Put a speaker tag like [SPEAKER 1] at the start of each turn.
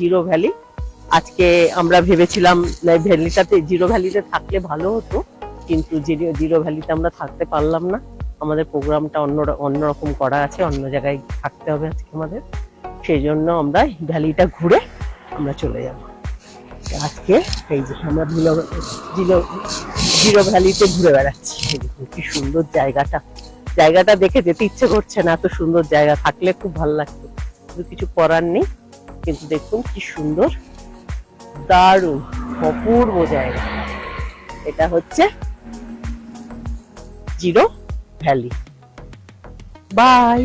[SPEAKER 1] Zero valley. আজকে আমরা ভেবেছিলাম জিরো ভ্যালিতে থাকলে ভালো হতো, কিন্তু জিরো ভ্যালিতে আমরা থাকতে পারলাম না। আমাদের প্রোগ্রামটা অন্যরকম করা আছে, অন্য জায়গায় থাকতে হবে আজকে আমাদের। সেই জন্য আমরা ভ্যালিটা ঘুরে আমরা চলে যাব আজকে। এই যে আমরা জিরো জিরো ভ্যালিতে ঘুরে বেড়াচ্ছি। কি সুন্দর জায়গাটা দেখে যেতে ইচ্ছে করছে না, এত সুন্দর জায়গা, থাকলে খুব ভালো লাগতো, কিন্তু কিছু করার নেই। কিন্তু দেখুন কি সুন্দর, দারুণ অপূর্ব জায়গা। এটা হচ্ছে জিরো ভ্যালি। বাই।